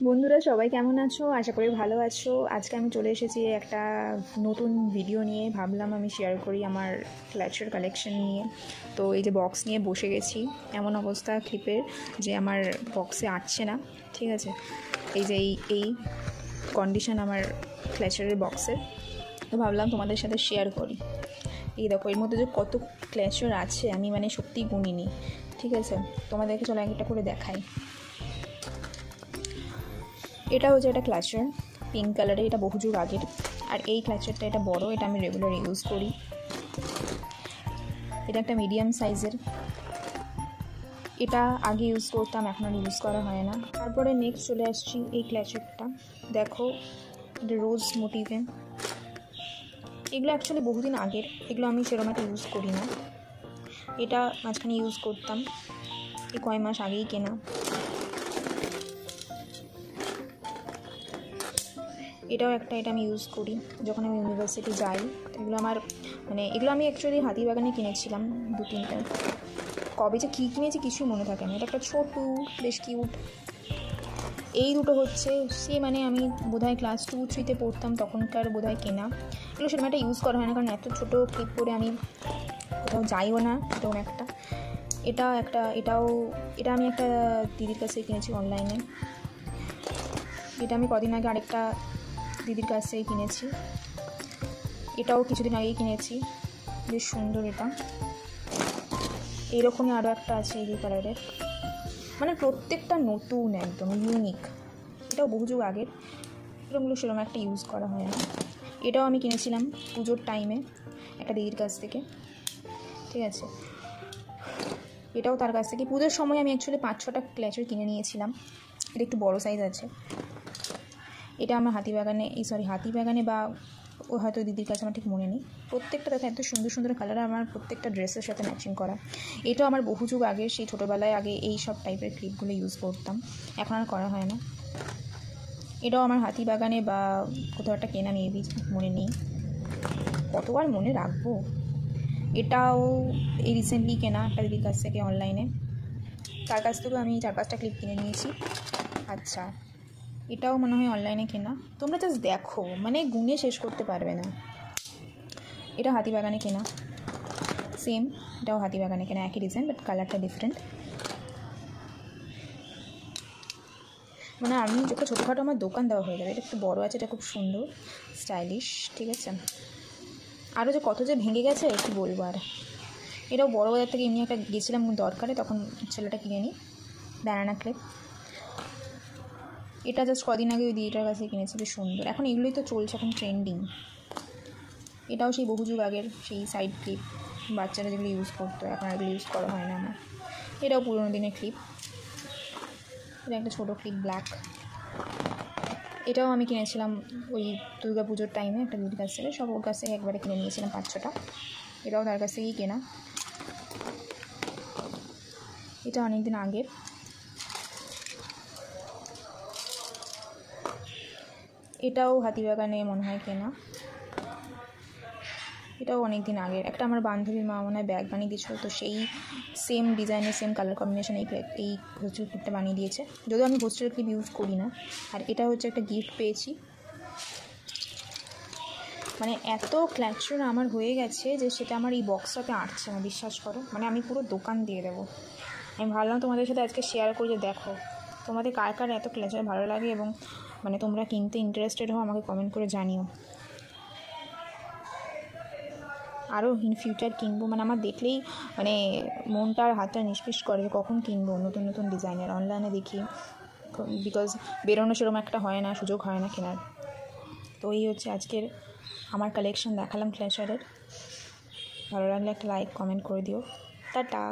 বন্ধুরা সবাই কেমন আছো? আশা করি ভালো আছো। আজকে আমি চলে এসেছি একটা নতুন ভিডিও নিয়ে। ভাবলাম আমি শেয়ার করি আমার ক্লাচের কালেকশন নিয়ে। তো এই যে বক্স নিয়ে বসে গেছি, এমন অবস্থা ক্লিপের যে আমার বক্সে আটছে না। ঠিক আছে, এই যে এই কন্ডিশন আমার ক্লাচের বক্সের। তো ভাবলাম তোমাদের সাথে শেয়ার করি। এই দেখো, এর মধ্যে যে কত ক্লাচের আছে আমি সত্যিই গুনিনি। ঠিক আছে, তোমাদেরকে চলো একটা করে দেখাই। এটা হচ্ছে একটা ক্লাচার, পিঙ্ক কালারের, এটা বহু যুগ আগের। আর এই ক্লাচারটা এটা বড়, এটা আমি রেগুলার ইউজ করি। এটা একটা মিডিয়াম সাইজের, এটা আগে ইউজ করতাম, এখন আর ইউজ করা হয় না। তারপরে নেক্সট চলে আসছি এই ক্লাচারটা, দেখো এটা রোজ মোটিভে। এগুলো অ্যাকচুয়ালি বহুদিন আগের, এগুলো আমি সেরকম একটা ইউজ করি না। এটা মাঝখানে ইউজ করতাম, এই কয় মাস আগেই কেনা। এটাও একটা, এটা আমি ইউজ করি যখন আমি ইউনিভার্সিটি যাই। এগুলো আমার এগুলো আমি অ্যাকচুয়ালি হাতিবাগানে কিনেছিলাম 2-3টা। কবে যে কী কিনেছি কিছুই মনে থাকে না। এটা একটা ছোটু, বেশ কিউট। এই দুটো হচ্ছে সে আমি বোধহয় ক্লাস 2-3তে পড়তাম তখনকার বোধহয় কেনা। এগুলো সেরকম একটা ইউজ করা হয় না, কারণ এত ছোটো ক্লিপ পরে আমি কোথাও যাইও না তেমন একটা। এটা আমি একটা দিদির কাছে কিনেছি অনলাইনে। এটা আমি কদিন আগে আরেকটা দিদির কাছ থেকে কিনেছি, এটাও কিছুদিন আগেই কিনেছি, বেশ সুন্দর। এটা এইরকমই আরও একটা আছে এই কালারের, প্রত্যেকটা নতুন, একদম ইউনিক। এটাও বহু যুগ আগের, এরকমগুলো সেরকম একটা ইউজ করা হয় না। এটাও আমি কিনেছিলাম পুজোর টাইমে একটা দিদির কাছ থেকে। ঠিক আছে, এটাও তার কাছ থেকে। পুজোর সময় আমি অ্যাকচুয়ালি 5-6টা ক্লাচার কিনে নিয়েছিলাম। এটা একটু বড়ো সাইজ আছে। এটা আমার হাতিবাগানে বা ও হয়তো দিদির কাছে, আমার ঠিক মনে নেই। প্রত্যেকটা দেখো এত সুন্দর সুন্দর কালার, আমার প্রত্যেকটা ড্রেসের সাথে ম্যাচিং করা। এটাও আমার বহু যুগ আগে, সেই ছোটোবেলায় আগে এই সব টাইপের ক্লিপগুলো ইউজ করতাম, এখন আর করা হয় না। এটাও আমার হাতিবাগানে বা কোথাও একটা কেনা, মেবি মনে নেই, কতবার মনে রাখবো। এটাও এই রিসেন্টলি কেনা একটা দিদির কাছ থেকে অনলাইনে, তার কাছ থেকেও আমি 4-5টা ক্লিপ কিনে নিয়েছি। আচ্ছা, এটাও মনে হয় অনলাইনে কেনা। তোমরা জাস্ট দেখো, গুনে শেষ করতে পারবে না। এটা হাতিবাগানে কেনা, সেম, এটাও হাতিবাগানে কেনা, একই ডিজাইন বাট কালারটা ডিফারেন্ট। আমি একটা ছোটোখাটো আমার দোকান দেওয়া হয়ে যাবে। এটা একটু বড়ো আছে, এটা খুব সুন্দর স্টাইলিশ। ঠিক আছে, আরও যে কত যে ভেঙে গেছে কি বলবো আর। এটাও বড় বাজার থেকে এমনি একটা গেছিলাম দরকারে, তখন ছেলেটা কিনে নিই, ব্যানানা ক্লিপ। এটা জাস্ট কদিন আগে ওই দিদিটার কাছে কিনেছি, বেশ সুন্দর। এখন এগুলোই তো চলছে, এখন ট্রেন্ডিং। এটাও সেই বহু যুগ আগের, সেই সাইড ক্লিপ, বাচ্চারা যেগুলো ইউজ করতো, এখন আর এগুলো ইউজ করা হয় না আমার। এটাও পুরোনো দিনের ক্লিপ। এটা একটা ছোটো ক্লিপ, ব্ল্যাক। এটাও আমি কিনেছিলাম ওই দুর্গা পুজোর টাইমে একটা দিদির কাছ থেকে, সব ওর কাছ থেকে একবারে কিনে নিয়েছিলাম 5-6টা। এটাও তার কাছ থেকেই কেনা। এটা অনেক দিন আগের। এটাও হাতিবাগানে মনে হয় কেনা, এটাও অনেক দিন আগের। একটা আমার বান্ধবীর মা মনে হয় ব্যাগ বানিয়ে দিয়েছিল, তো সেই সেম ডিজাইনের, সেম কালার কম্বিনেশন এই হোস্টেল ক্লিপটা বানিয়ে দিয়েছে, যদিও আমি হোস্টেল ক্লিপ ইউজ করি না। আর এটা হচ্ছে একটা গিফট পেয়েছি। এত ক্লাচার আমার হয়ে গেছে যে সেটা আমার এই বক্সটাতে আটছে না, বিশ্বাস করো। আমি পুরো দোকান দিয়ে দেবো। আমি ভাবলাম তোমাদের সাথে আজকে শেয়ার করি, যে দেখো তোমাদের কার কার এত ক্লাচার ভালো লাগে, এবং তোমরা কিনতে ইন্টারেস্টেড হও, আমাকে কমেন্ট করে জানিও। আরও ইন ফিউচার কিনবো, আমার দেখলেই মনটা আর হাতটা নিষ্পিস করে কখন কিনবো নতুন নতুন ডিজাইনের। অনলাইনে দেখি, বিকজ বেরোনো সেরকম একটা হয় না, সুযোগ হয় না কেনার। তো এই হচ্ছে আজকের আমার কালেকশন, দেখালাম ক্লাচারের। ভালো লাগলে একটা লাইক কমেন্ট করে দিও। টাটা।